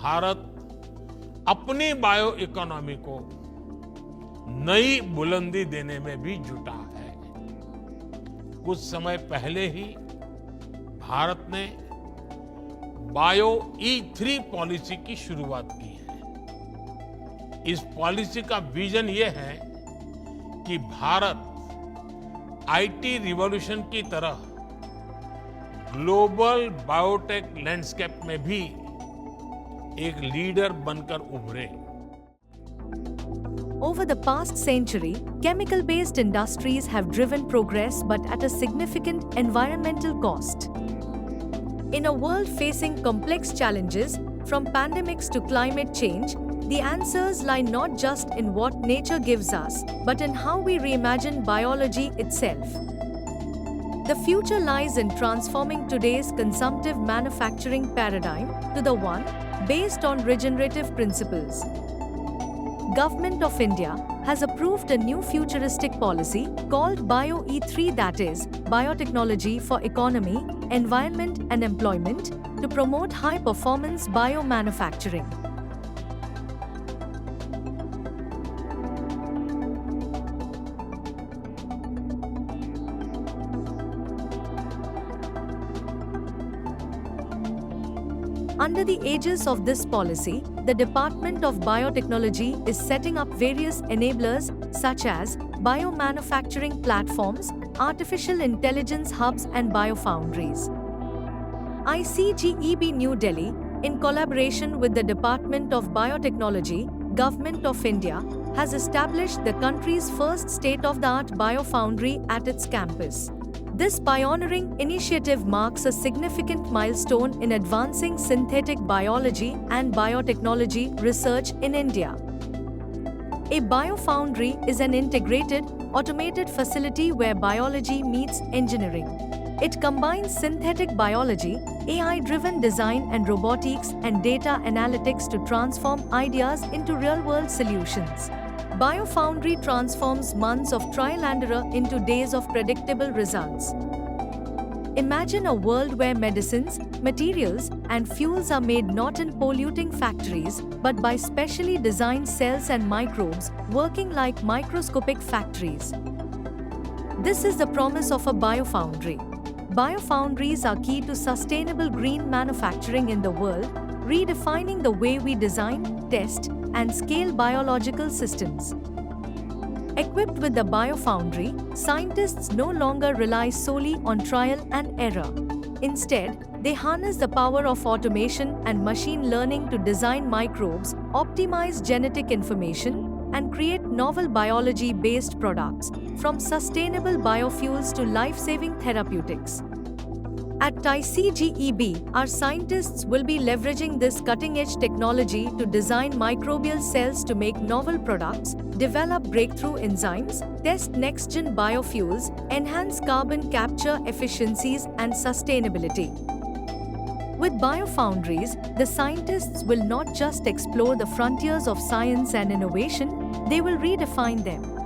भारत अपनी bio economy को नई बुलंदी देने में भी जुटा है। कुछ समय पहले ही भारत ने बायो E3 पॉलिसी की शुरुआत की है। इस पॉलिसी का विजन ये है कि भारत आईटी रिवॉल्यूशन की तरह ग्लोबल बायोटेक लैंडस्केप में भी एक लीडर बनकर उभरे। Over the past century, chemical-based industries have driven progress but at a significant environmental cost. In a world facing complex challenges, from pandemics to climate change, the answers lie not just in what nature gives us, but in how we reimagine biology itself. The future lies in transforming today's consumptive manufacturing paradigm to the one based on regenerative principles. Government of India has approved a new futuristic policy called Bio E3, that is, Biotechnology for Economy, Environment and Employment, to promote high-performance biomanufacturing. Under the aegis of this policy, the Department of Biotechnology is setting up various enablers such as biomanufacturing platforms, artificial intelligence hubs and biofoundries. ICGEB New Delhi, in collaboration with the Department of Biotechnology, Government of India, has established the country's first state-of-the-art biofoundry at its campus. This pioneering initiative marks a significant milestone in advancing synthetic biology and biotechnology research in India. A biofoundry is an integrated, automated facility where biology meets engineering. It combines synthetic biology, AI-driven design and robotics and data analytics to transform ideas into real-world solutions. Biofoundry transforms months of trial and error into days of predictable results. Imagine a world where medicines, materials, and fuels are made not in polluting factories, but by specially designed cells and microbes working like microscopic factories. This is the promise of a biofoundry. Biofoundries are key to sustainable green manufacturing in the world, redefining the way we design, test, and scale biological systems. Equipped with the biofoundry, scientists no longer rely solely on trial and error. Instead, they harness the power of automation and machine learning to design microbes, optimize genetic information, and create novel biology-based products, from sustainable biofuels to life-saving therapeutics. At ICGEB, our scientists will be leveraging this cutting-edge technology to design microbial cells to make novel products, develop breakthrough enzymes, test next-gen biofuels, enhance carbon capture efficiencies and sustainability. With biofoundries, the scientists will not just explore the frontiers of science and innovation, they will redefine them.